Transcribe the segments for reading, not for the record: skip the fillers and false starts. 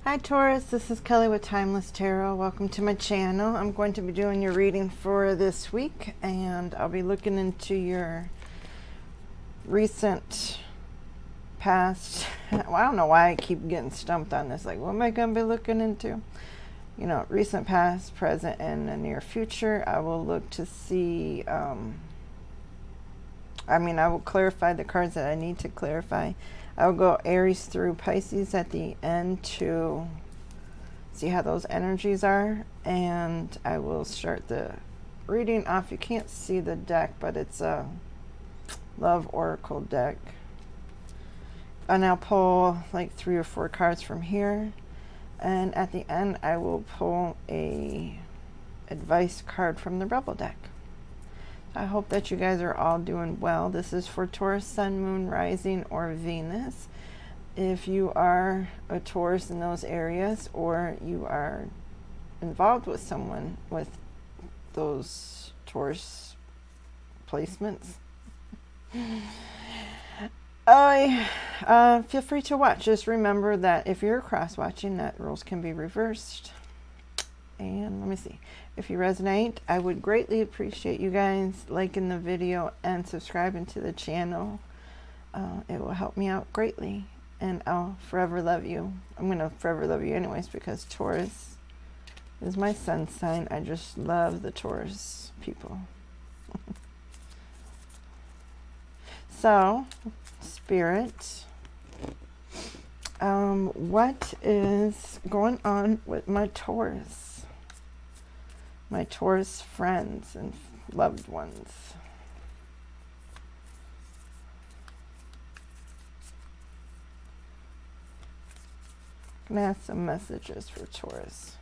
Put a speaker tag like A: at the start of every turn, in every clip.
A: Hi Taurus, this is Kelly with Timeless Tarot. Welcome to my channel. I'm going to be doing your reading for this week, and I'll be looking into your recent past. Well, I don't know why I keep getting stumped on this. Like, what am I going to be looking into? You know, recent past, present, and the near future. I will look to see, I will clarify the cards that I need to clarify. I will go Aries through Pisces at the end to see how those energies are, and I will start the reading off. You can't see the deck, but it's a Love Oracle deck. And I'll pull like 3 or 4 cards from here, and at the end I will pull a advice card from the Rebel deck. I hope that you guys are all doing well. This is for Taurus, Sun, Moon, Rising, or Venus. If you are a Taurus in those areas, or you are involved with someone with those Taurus placements, feel free to watch. Just remember that if you're cross-watching, that roles can be reversed. And let me see. If you resonate, I would greatly appreciate you guys liking the video and subscribing to the channel. It will help me out greatly, and I'll forever love you. I'm going to forever love you anyways, because Taurus is my sun sign. I just love the Taurus people. So, Spirit, what is going on with my Taurus? My Taurus friends and loved ones. I'm going to have some messages for Taurus.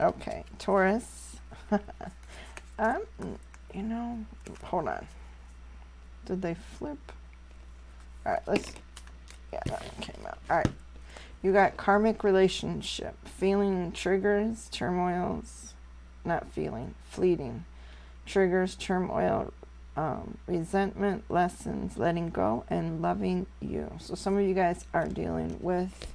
A: Okay, Taurus. You know, hold on. Did they flip? All right, yeah, that one came out. All right, you got karmic relationship, feeling triggers, turmoils, fleeting, triggers, turmoil, resentment, lessons, letting go, and loving you. So some of you guys are dealing with,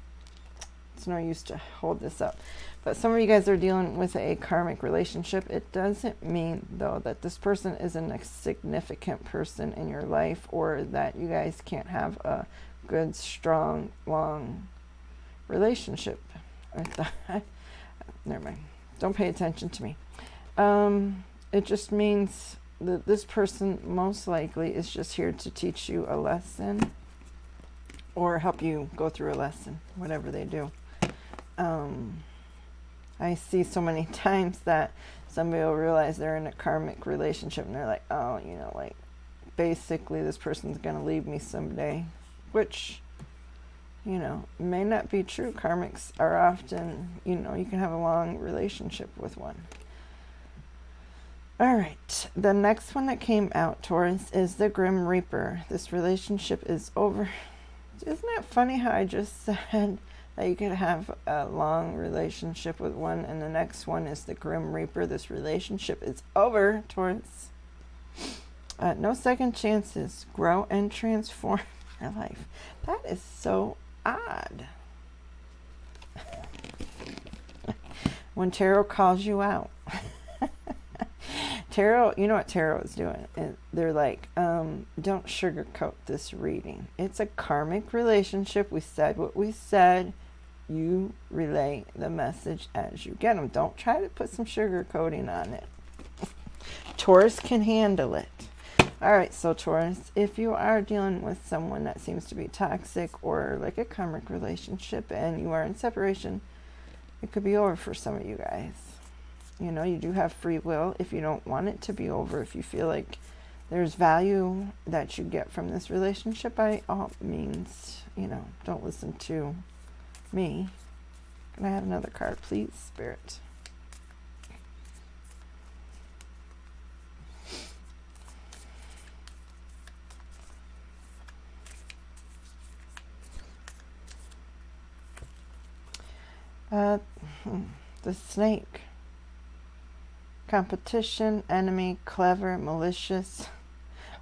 A: it's no use to hold this up, but some of you guys are dealing with a karmic relationship. It doesn't mean, though, that this person isn't a significant person in your life, or that you guys can't have a good, strong, long relationship. Never mind. Don't pay attention to me. It just means that this person most likely is just here to teach you a lesson, or help you go through a lesson, whatever they do. I see so many times that somebody will realize they're in a karmic relationship and they're like, oh, you know, like, basically this person's going to leave me someday, which, you know, may not be true. Karmics are often, you know, you can have a long relationship with one. All right, the next one that came out, Taurus, is the Grim Reaper. This relationship is over. Isn't that funny how I just said that you could have a long relationship with one, and the next one is the Grim Reaper? This relationship is over, Taurus. No second chances. Grow and transform your life. That is so odd. When tarot calls you out. Tarot, you know what tarot is doing? They're like, don't sugarcoat this reading. It's a karmic relationship. We said what we said. You relay the message as you get them. Don't try to put some sugarcoating on it. Taurus can handle it. All right, so Taurus, if you are dealing with someone that seems to be toxic, or like a karmic relationship, and you are in separation, it could be over for some of you guys. You know, you do have free will if you don't want it to be over. If you feel like there's value that you get from this relationship, by all means, you know, don't listen to me. Can I have another card, please, Spirit? The snake. Competition, enemy, clever, malicious.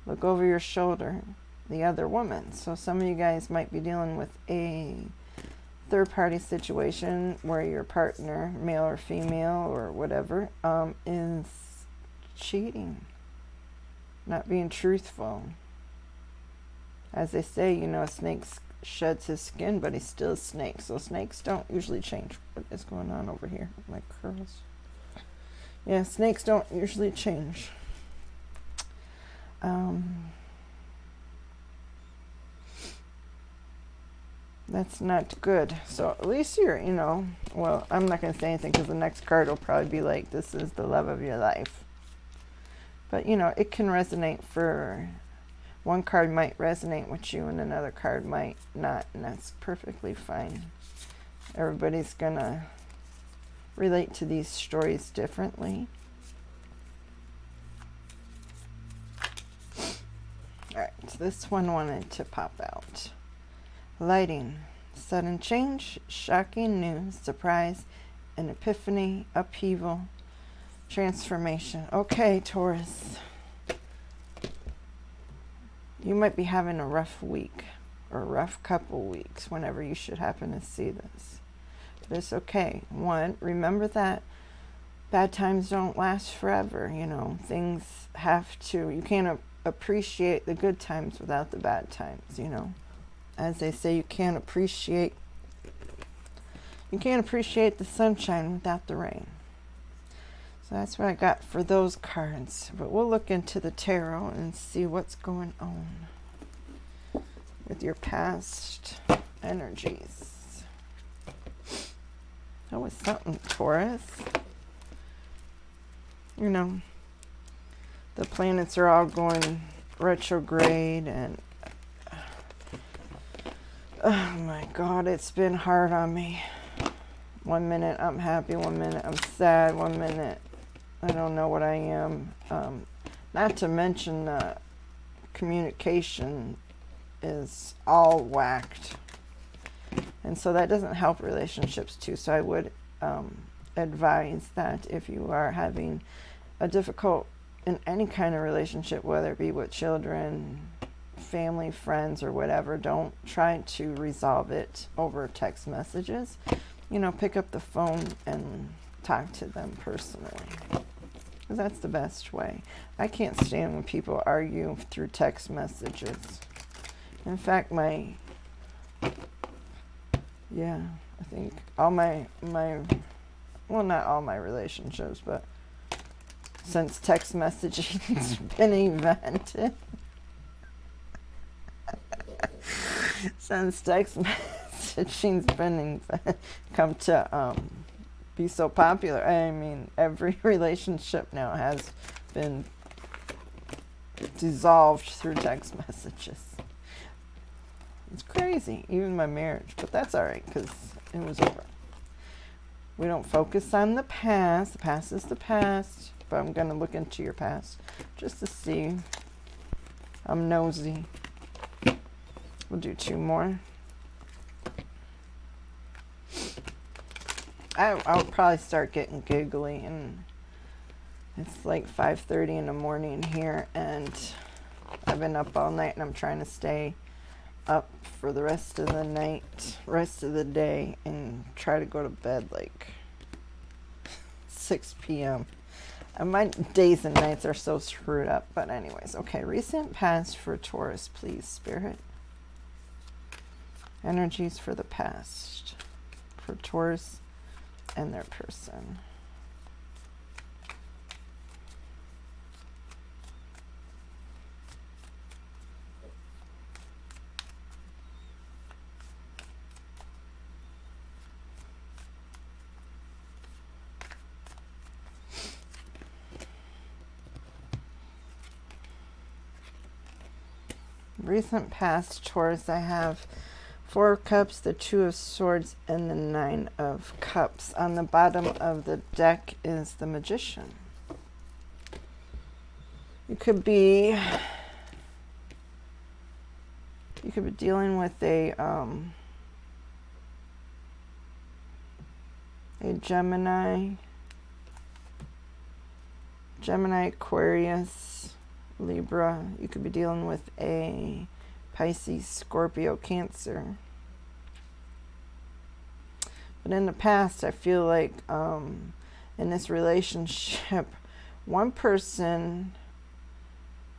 A: Look over your shoulder. The other woman. So some of you guys might be dealing with a third-party situation where your partner, male or female or whatever, is cheating, not being truthful. As they say, you know, a snake sheds his skin, but he's still a snake. So snakes don't usually change. What is going on over here with my curls? Yeah, snakes don't usually change. That's not good. So at least you're, you know, well, I'm not going to say anything because the next card will probably be like, this is the love of your life. But, you know, it can resonate for, one card might resonate with you and another card might not, and that's perfectly fine. Everybody's going to relate to these stories differently. Alright, so this one wanted to pop out. Lighting, sudden change, shocking news, surprise, an epiphany, upheaval, transformation. Okay, Taurus. You might be having a rough week or a rough couple weeks whenever you should happen to see this. But it's okay. One, remember that bad times don't last forever. You know, things have to, you can't appreciate the good times without the bad times, you know. As they say, you can't appreciate the sunshine without the rain. So that's what I got for those cards. But we'll look into the tarot and see what's going on with your past energies. That was something, Taurus. You know, the planets are all going retrograde and oh my God, it's been hard on me. 1 minute I'm happy, 1 minute I'm sad, 1 minute I don't know what I am. Not to mention communication is all whacked. And so that doesn't help relationships too. So I would advise that if you are having a difficult in any kind of relationship, whether it be with children, family, friends, or whatever, don't try to resolve it over text messages. You know, pick up the phone and talk to them personally. That's the best way. I can't stand when people argue through text messages. In fact, I think all my well, not all my relationships, but since text messaging's been invented, since text messaging's been come to be so popular. I mean, every relationship now has been dissolved through text messages. It's crazy, even my marriage, but that's all right because it was over. We don't focus on the past. The past is the past, but I'm going to look into your past just to see. I'm nosy. We'll do 2 more. I'll probably start getting giggly, and it's like 5:30 in the morning here, and I've been up all night, and I'm trying to stay up for the rest of the night, rest of the day, and try to go to bed like 6 p.m. And my days and nights are so screwed up, but anyways, okay, recent past for Taurus, please, Spirit. Energies for the past for Taurus and their person. Recent past, Taurus, I have 4 of Cups, the 2 of Swords, and the 9 of Cups. On the bottom of the deck is the Magician. You could be dealing with a Gemini, Gemini, Aquarius, Libra. You could be dealing with a Pisces, Scorpio, Cancer. But in the past, I feel like in this relationship, one person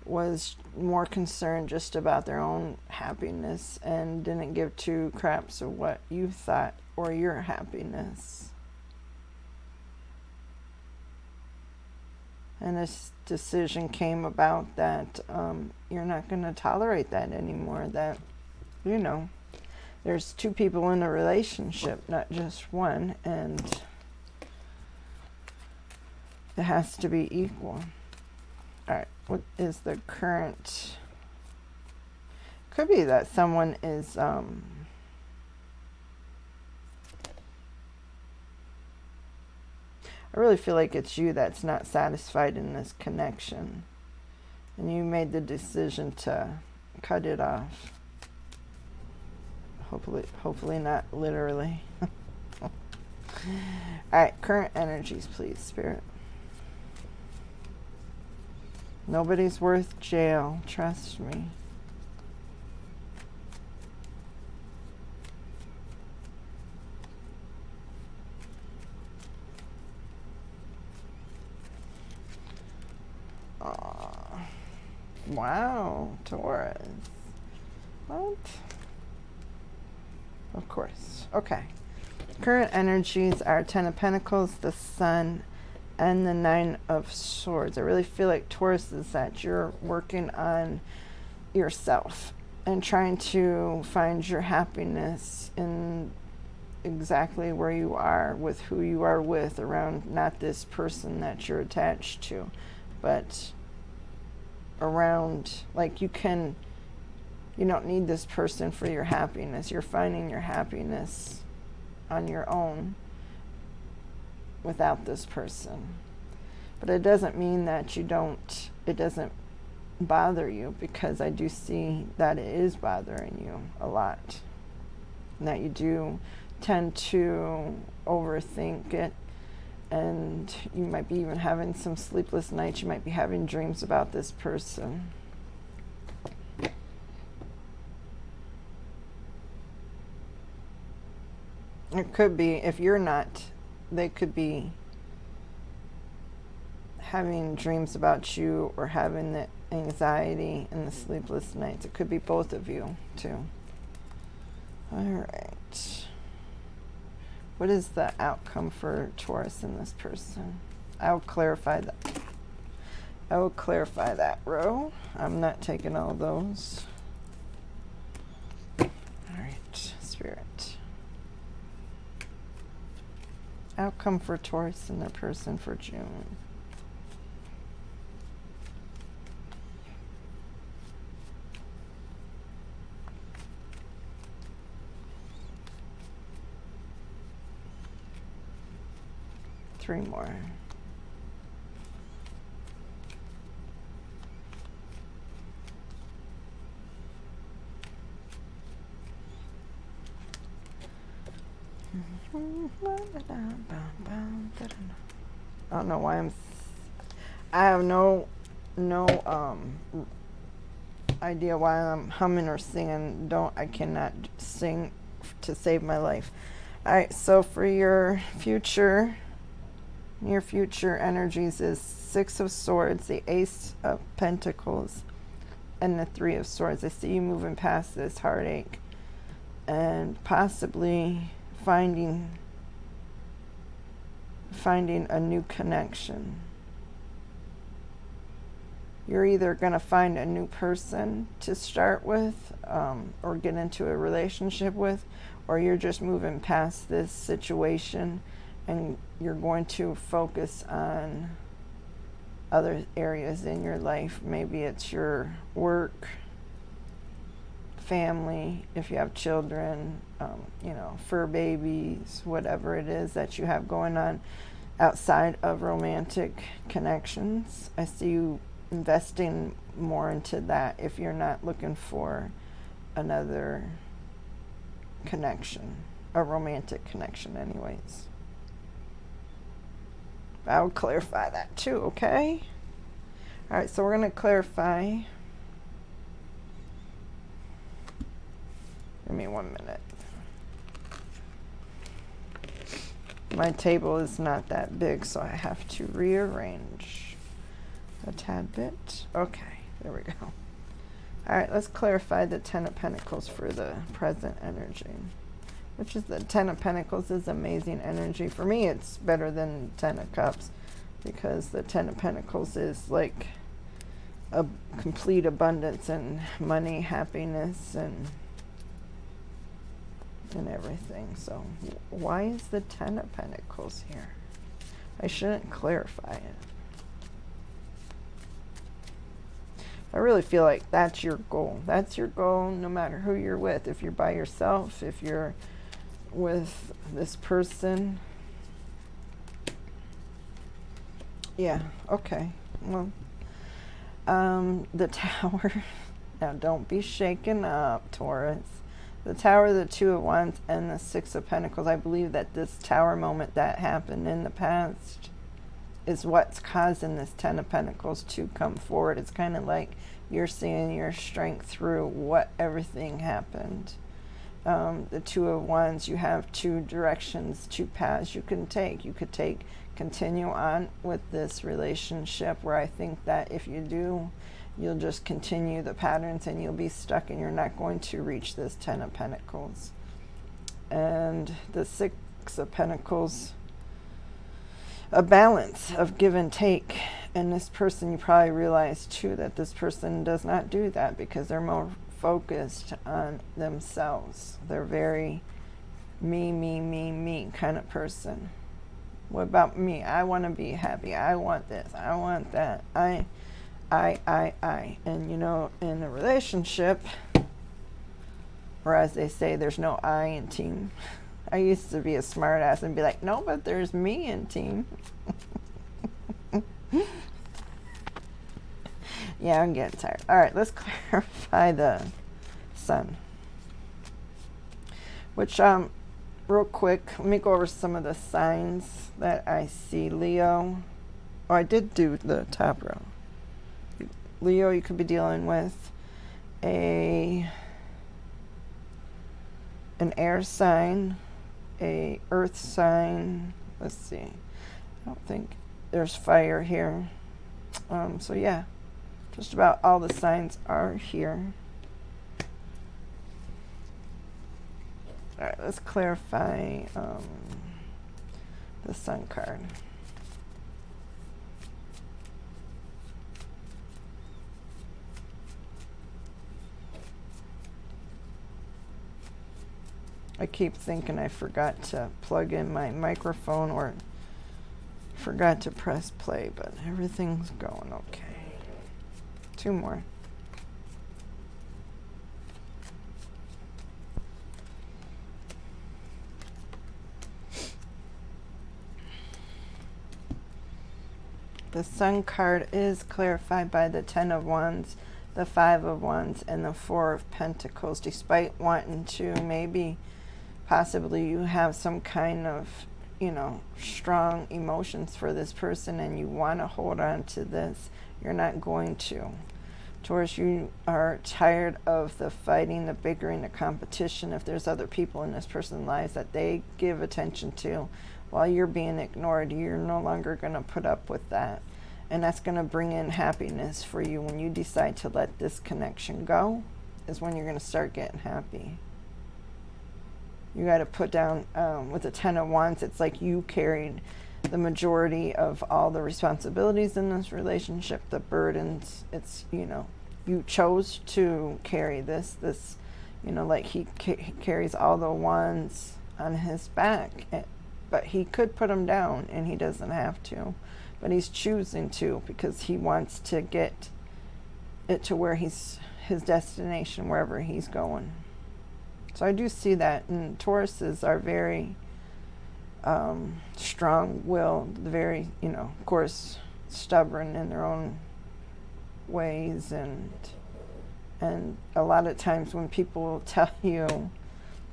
A: was more concerned just about their own happiness and didn't give two craps of what you thought or your happiness. And this decision came about that you're not going to tolerate that anymore. That, you know, there's two people in a relationship, not just one, and it has to be equal. All right, what is the current? Could be that someone is I really feel like it's you that's not satisfied in this connection, and you made the decision to cut it off. Hopefully not literally. All right, current energies, please, Spirit. Nobody's worth jail, trust me. Wow, Taurus. What? Of course. Okay. Current energies are Ten of Pentacles, the Sun, and the Nine of Swords. I really feel like Taurus is that you're working on yourself and trying to find your happiness in exactly where you are with who you are with, around not this person that you're attached to, but around, like, you don't need this person for your happiness. You're finding your happiness on your own without this person. But it doesn't mean that it doesn't bother you, because I do see that it is bothering you a lot, and that you do tend to overthink it, and you might be even having some sleepless nights. You might be having dreams about this person. It could be, if you're not, they could be having dreams about you or having the anxiety and the sleepless nights. It could be both of you, too. All right. What is the outcome for Taurus in this person? I'll clarify that. I will clarify that row. I'm not taking all those. All right, Spirit. Outcome for Taurus and their person for June. Three more. I don't know why I have no idea why I'm humming or singing. I cannot sing to save my life. All right, so for your near future energies is Six of Swords, the Ace of Pentacles, and the Three of Swords. I see you moving past this heartache and possibly finding a new connection. You're either going to find a new person to start with, or get into a relationship with, or you're just moving past this situation and you're going to focus on other areas in your life. Maybe it's your work, family, if you have children, fur babies, whatever it is that you have going on outside of romantic connections. I see you investing more into that if you're not looking for another connection, a romantic connection anyways. I'll clarify that too, okay? All right, so we're going to clarify. Give me 1 minute. My table is not that big, so I have to rearrange a tad bit. Okay, there we go. All right, let's clarify the Ten of Pentacles for the present energy, which is the Ten of Pentacles is amazing energy. For me, it's better than Ten of Cups because the Ten of Pentacles is like a complete abundance and money, happiness, and everything. So why is the Ten of Pentacles here? I shouldn't clarify it. I really feel like that's your goal. That's your goal no matter who you're with. If you're by yourself, if you're with this person. Yeah, okay. Well, the Tower. Now don't be shaken up, Taurus. The Tower, the Two of Wands, and the Six of Pentacles. I believe that this Tower moment that happened in the past is what's causing this Ten of Pentacles to come forward. It's kind of like you're seeing your strength through what everything happened. The Two of Wands, you have two directions, two paths you can take. You could continue on with this relationship where I think that if you do, you'll just continue the patterns and you'll be stuck and you're not going to reach this Ten of Pentacles. And the Six of Pentacles, a balance of give and take. And this person, you probably realize too that this person does not do that because they're more focused on themselves. They're very me kind of person. What about me? I want to be happy. I want this. I want that. I. And you know, in a relationship, or as they say, there's no I in team. I used to be a smart ass and be like, no, but there's me in team. Yeah, I'm getting tired. All right, let's clarify the Sun. Which, real quick, let me go over some of the signs that I see. Leo. Oh, I did do the top row. Leo, you could be dealing with an air sign, a earth sign. Let's see. I don't think there's fire here. So yeah, just about all the signs are here. All right, let's clarify the Sun card. I keep thinking I forgot to plug in my microphone or forgot to press play, but everything's going okay. Two more. The Sun card is clarified by the Ten of Wands, the Five of Wands, and the Four of Pentacles. Despite wanting to maybe possibly you have some kind of, you know, strong emotions for this person and you want to hold on to this, you're not going to. Taurus, you are tired of the fighting, the bickering, the competition. If there's other people in this person's lives that they give attention to while you're being ignored, you're no longer going to put up with that. And that's going to bring in happiness for you. When you decide to let this connection go is when you're going to start getting happy. You got to put down, with the Ten of Wands, it's like you carried the majority of all the responsibilities in this relationship, the burdens. It's, you know, you chose to carry this, you know, like he carries all the wands on his back. But he could put them down and he doesn't have to. But he's choosing to because he wants to get it to where his destination, wherever he's going. So I do see that, and Tauruses are very strong-willed, very, you know, of course, stubborn in their own ways, and a lot of times when people tell you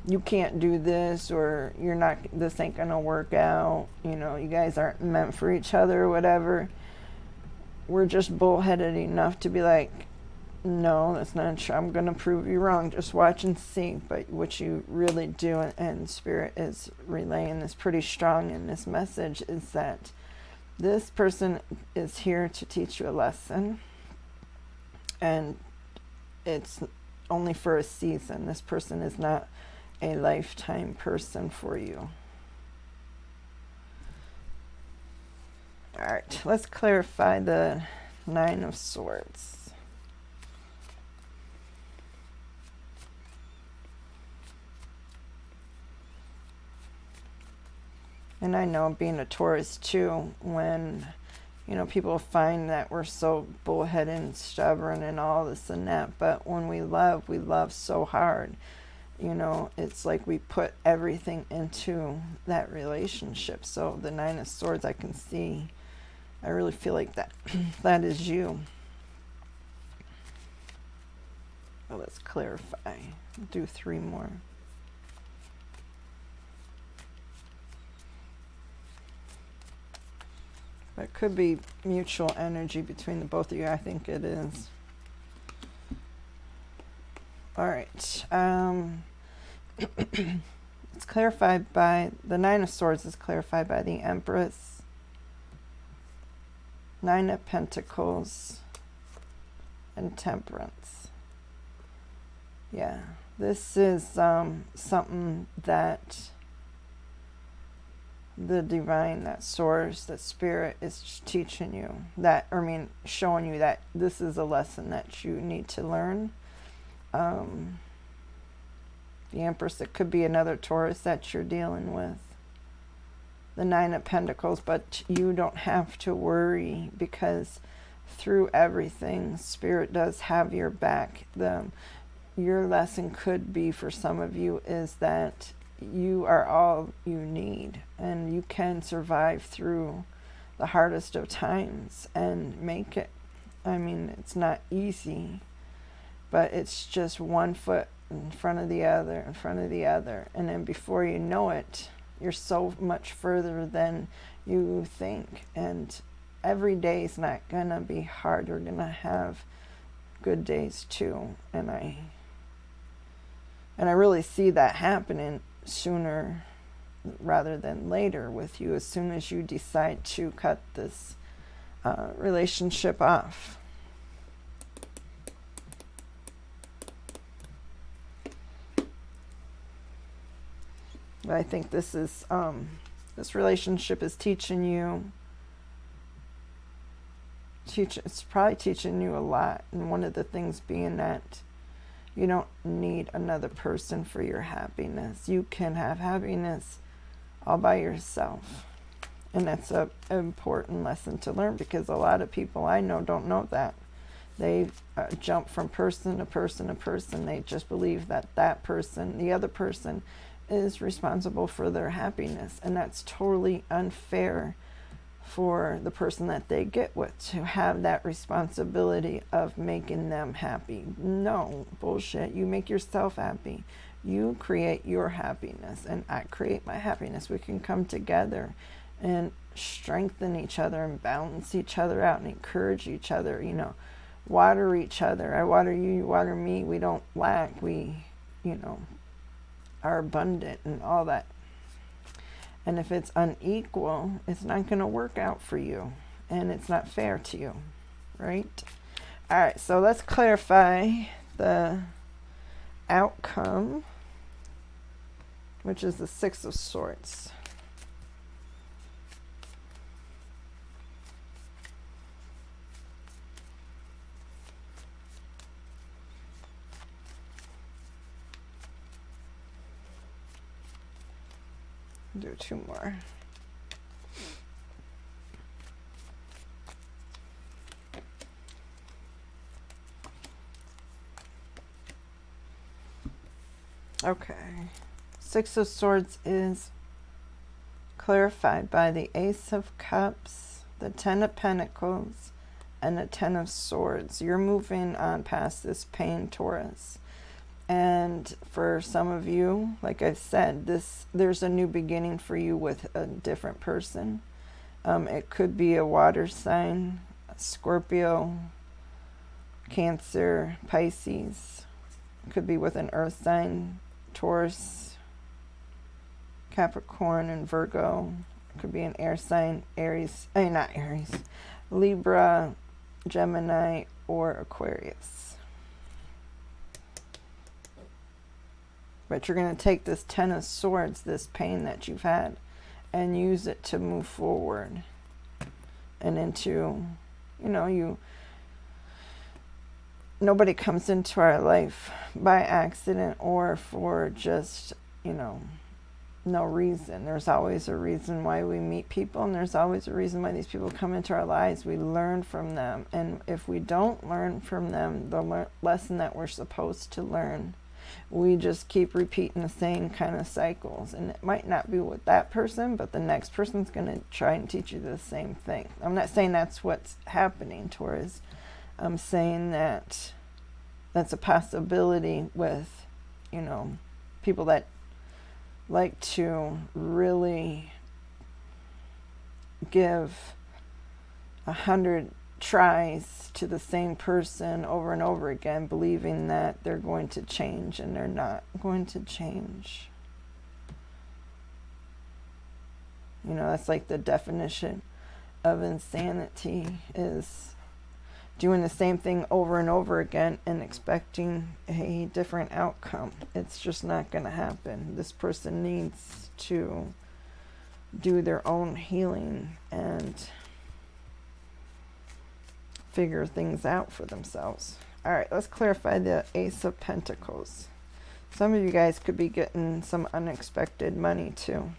A: you can't do this or you're not, this ain't gonna work out, you know, you guys aren't meant for each other or whatever, we're just bullheaded enough to be like, no, that's not true. I'm going to prove you wrong. Just watch and see. But what you really do, and Spirit is relaying this pretty strong in this message, is that this person is here to teach you a lesson. And it's only for a season. This person is not a lifetime person for you. All right, let's clarify the Nine of Swords. And I know, being a Taurus too, when, you know, people find that we're so bullheaded and stubborn and all this and that, but when we love so hard. You know, it's like we put everything into that relationship. So the Nine of Swords, I can see, I really feel like that is you. Well, let's clarify. Do 3 more. It could be mutual energy between the both of you. I think it is. All right. It's clarified by the Nine of Swords is clarified by the Empress, Nine of Pentacles, and Temperance. Yeah, this is something that the divine, that source, that Spirit is teaching you, that, I mean, showing you that this is a lesson that you need to learn. The Empress, it could be another Taurus that you're dealing with. The Nine of Pentacles, but you don't have to worry, because through everything, Spirit does have your back. Your lesson could be, for some of you, is that you are all you need, and you can survive through the hardest of times and make it. I mean, it's not easy, but it's just one foot in front of the other, in front of the other. And then before you know it, you're so much further than you think. And every day is not going to be hard. You're going to have good days too. And I really see that happening sooner rather than later with you, as soon as you decide to cut this relationship off. But I think this is this relationship is teaching you. It's probably teaching you a lot, and one of the things being that you don't need another person for your happiness. You can have happiness all by yourself, and that's an important lesson to learn, because a lot of people I know don't know that. They jump from person to person to person. They just believe that that person, the other person, is responsible for their happiness, and that's totally unfair for the person that they get with, to have that responsibility of making them happy. No, bullshit. You make yourself happy. You create your happiness, and I create my happiness. We can come together and strengthen each other and balance each other out and encourage each other, you know, water each other. I water you, you water me. We don't lack. We, you know, are abundant and all that. And if it's unequal, it's not going to work out for you, and it's not fair to you, right? All right, so let's clarify the outcome, which is the Six of Swords. Do 2 more. Okay. Six of Swords is clarified by the Ace of Cups, the Ten of Pentacles, and the Ten of Swords. You're moving on past this pain, Taurus. And for some of you, like I've said, there's a new beginning for you with a different person. It could be a water sign. Scorpio, Cancer, Pisces. Could be with an earth sign, Taurus, Capricorn, and Virgo. Could be an air sign, Aries, not Aries, Libra, Gemini, or Aquarius. But you're going to take this Ten of Swords, this pain that you've had, and use it to move forward and into, nobody comes into our life by accident or for just, no reason. There's always a reason why we meet people, and there's always a reason why these people come into our lives. We learn from them, and if we don't learn from them the lesson that we're supposed to learn, we just keep repeating the same kind of cycles. And it might not be with that person, but the next person's going to try and teach you the same thing. I'm not saying that's what's happening, Taurus. I'm saying that that's a possibility with, people that like to really give 100 tries to the same person over and over again, believing that they're going to change, and they're not going to change. That's like the definition of insanity, is doing the same thing over and over again and expecting a different outcome. It's just not going to happen. This person needs to do their own healing and figure things out for themselves. All right, let's clarify the Ace of Pentacles. Some of you guys could be getting some unexpected money too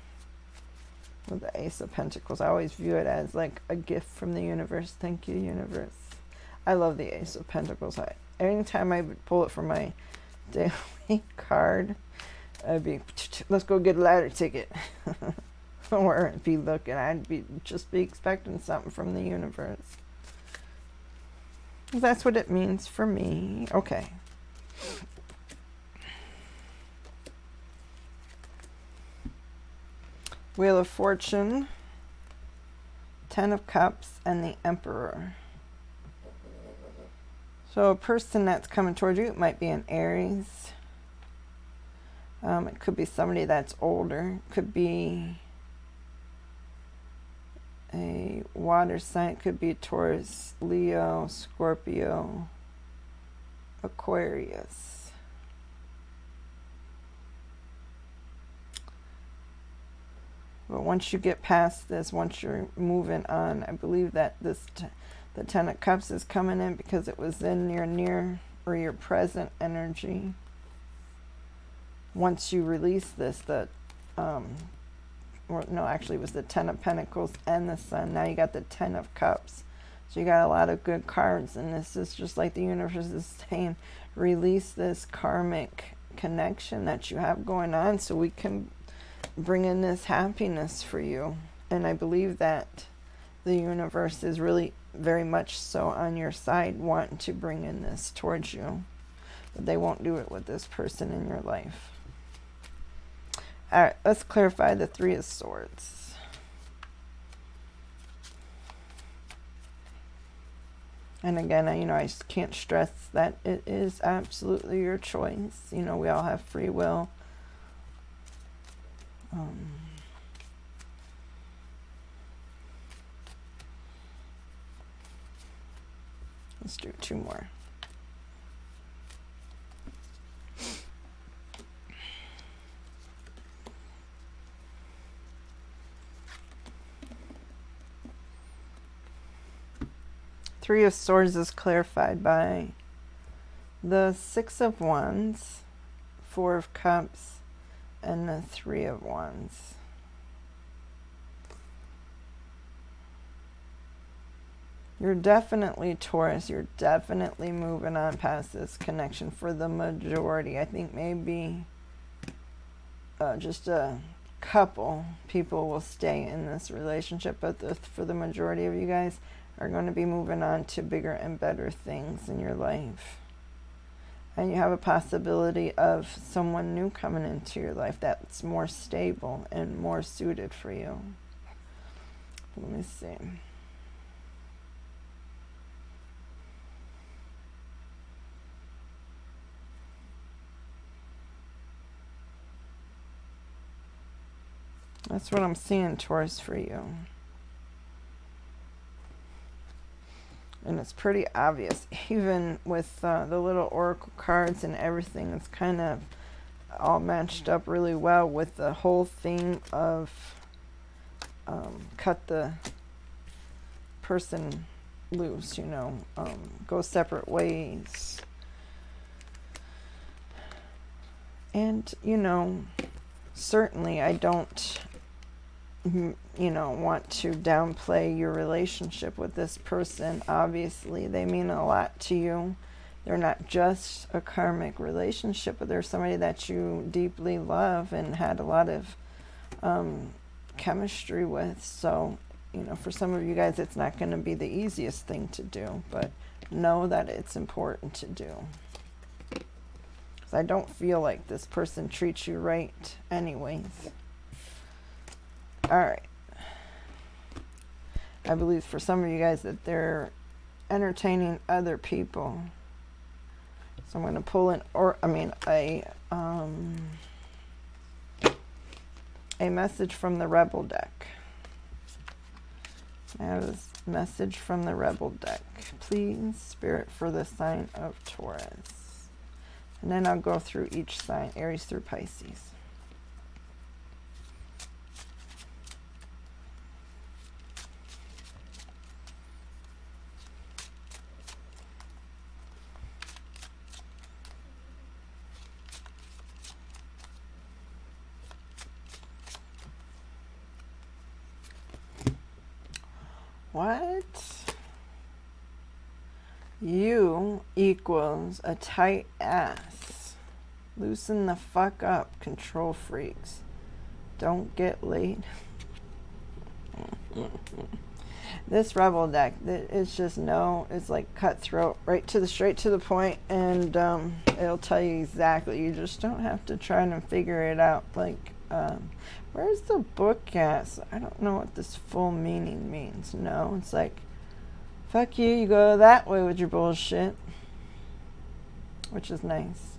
A: with the Ace of Pentacles. I always view it as like a gift from the universe. Thank you, universe. I love the Ace of Pentacles. Anytime I would pull it from my daily card, I'd be, let's go get a ladder ticket. Or I'd be looking, just be expecting something from the universe. That's what it means for me. Okay. Wheel of Fortune, Ten of Cups, and the Emperor. So a person that's coming towards you, it might be an Aries. It could be somebody that's older. It could be a water sign. It could be Taurus, Leo, Scorpio, Aquarius. But once you get past this, once you're moving on, I believe that the Ten of Cups is coming in because it was in your near or your present energy. Once you release this, actually it was the Ten of Pentacles and the Sun. Now you got the Ten of Cups. So you got a lot of good cards, and this is just like the universe is saying, release this karmic connection that you have going on so we can bring in this happiness for you. And I believe that the universe is really very much so on your side, wanting to bring in this towards you. But they won't do it with this person in your life. All right, let's clarify the Three of Swords. And again, I just can't stress that it is absolutely your choice. We all have free will. Let's do two more. Three of Swords is clarified by the Six of Wands, Four of Cups, and the Three of Wands. You're definitely, Taurus, you're definitely moving on past this connection for the majority. I think maybe just a couple people will stay in this relationship, but for the majority of you guys are going to be moving on to bigger and better things in your life. And you have a possibility of someone new coming into your life that's more stable and more suited for you. Let me see. That's what I'm seeing, Taurus, for you. And it's pretty obvious, even with the little oracle cards and everything. It's kind of all matched up really well with the whole theme of cut the person loose, you know, go separate ways. And, you know, certainly I don't, you know, want to downplay your relationship with this person. Obviously, they mean a lot to you. They're not just a karmic relationship, but they're somebody that you deeply love and had a lot of chemistry with. So, you know, for some of you guys, it's not going to be the easiest thing to do, but know that it's important to do. Because I don't feel like this person treats you right anyways. All right. I believe for some of you guys that they're entertaining other people. So I'm going to pull in, a message from the Rebel deck. I have this message from the Rebel deck. Please, Spirit, for the sign of Taurus. And then I'll go through each sign, Aries through Pisces. What? You equals a tight ass. Loosen the fuck up, control freaks. Don't get laid. This Rebel deck, it's just it's like cutthroat, straight to the point, and it'll tell you exactly. You just don't have to try and figure it out. Like, where's the book at? So I don't know what this full meaning means. No, it's like, fuck you, you go that way with your bullshit. Which is nice.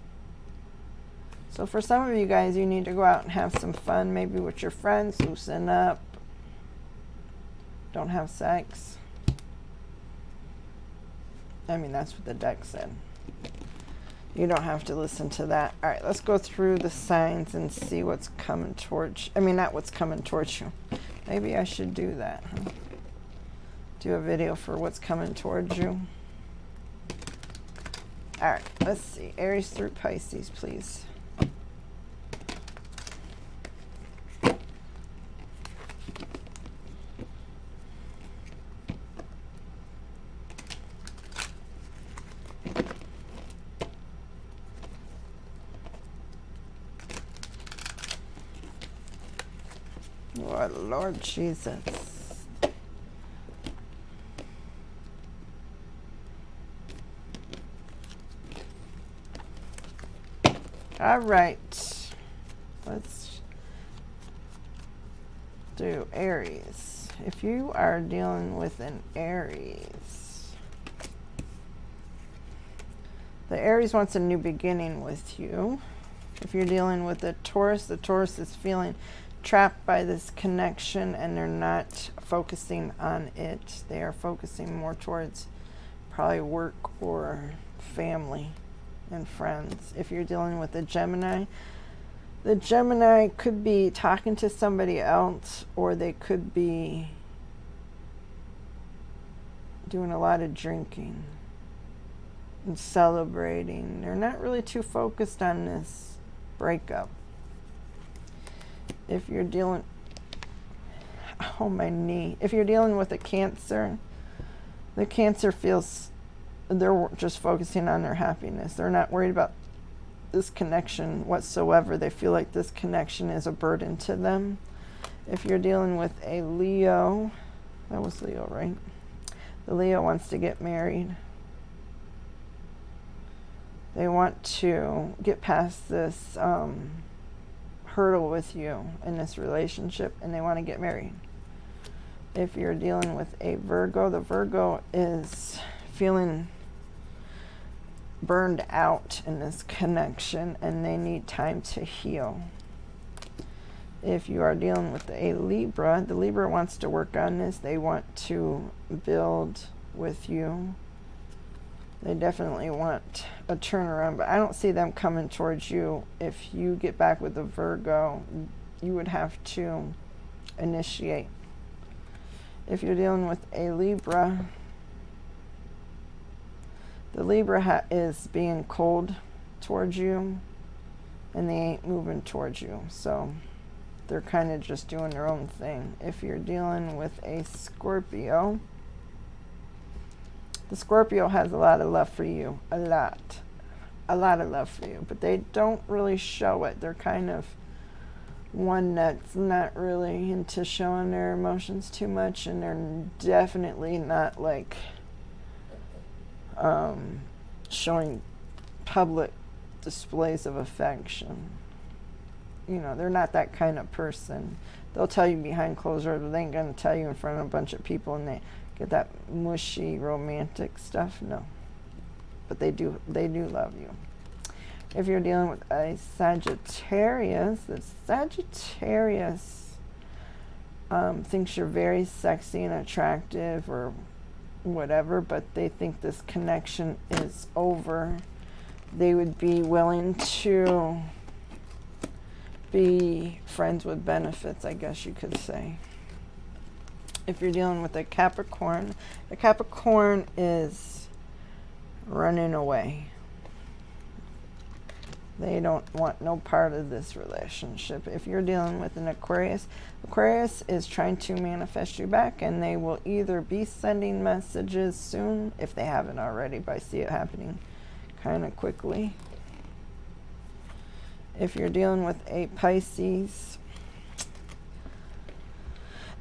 A: So for some of you guys, you need to go out and have some fun, maybe with your friends, loosen up. Don't have sex. I mean, that's what the deck said. You don't have to listen to that. All right, let's go through the signs and see what's coming towards you. I mean, not what's coming towards you. Maybe I should do that. Huh? Do a video for what's coming towards you. All right, let's see. Aries through Pisces, please. Oh, Lord Jesus. All right. Let's do Aries. If you are dealing with an Aries, the Aries wants a new beginning with you. If you're dealing with the Taurus is feeling trapped by this connection and they're not focusing on it. They are focusing more towards probably work or family and friends. If you're dealing with a Gemini, the Gemini could be talking to somebody else, or they could be doing a lot of drinking and celebrating. They're not really too focused on this breakup. If you're dealing, oh my knee, if you're dealing with a Cancer, the Cancer feels they're just focusing on their happiness. They're not worried about this connection whatsoever. They feel like this connection is a burden to them. If you're dealing with a Leo, that was Leo, right? The Leo wants to get married. They want to get past this hurdle with you in this relationship, and they want to get married. If you're dealing with a Virgo, the Virgo is feeling burned out in this connection and they need time to heal. If you are dealing with a Libra, the Libra wants to work on this. They want to build with you. They definitely want a turnaround, but I don't see them coming towards you. If you get back with a Virgo, you would have to initiate. If you're dealing with a Libra, the Libra is being cold towards you, and they ain't moving towards you. So they're kind of just doing their own thing. If you're dealing with a Scorpio, the Scorpio has a lot of love for you. A lot of love for you. But they don't really show it. They're kind of one that's not really into showing their emotions too much. And they're definitely not like showing public displays of affection. You know, they're not that kind of person. They'll tell you behind closed doors, but they ain't going to tell you in front of a bunch of people and they get that mushy romantic stuff. No. But they do love you. If you're dealing with a Sagittarius, the Sagittarius thinks you're very sexy and attractive or whatever, but they think this connection is over. They would be willing to be friends with benefits, I guess you could say. If you're dealing with a Capricorn, the Capricorn is running away. They don't want no part of this relationship. If you're dealing with an Aquarius, Aquarius is trying to manifest you back, and they will either be sending messages soon, if they haven't already, but I see it happening kind of quickly. If you're dealing with a Pisces,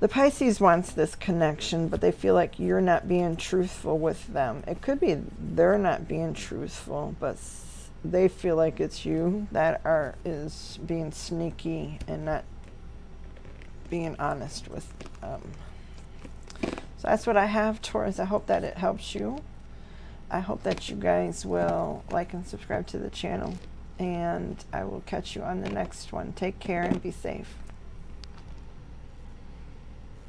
A: the Pisces wants this connection, but they feel like you're not being truthful with them. It could be they're not being truthful, but they feel like it's you that is being sneaky and not being honest with them. So that's what I have, Taurus. I hope that it helps you. I hope that you guys will like and subscribe to the channel, and I will catch you on the next one. Take care and be safe.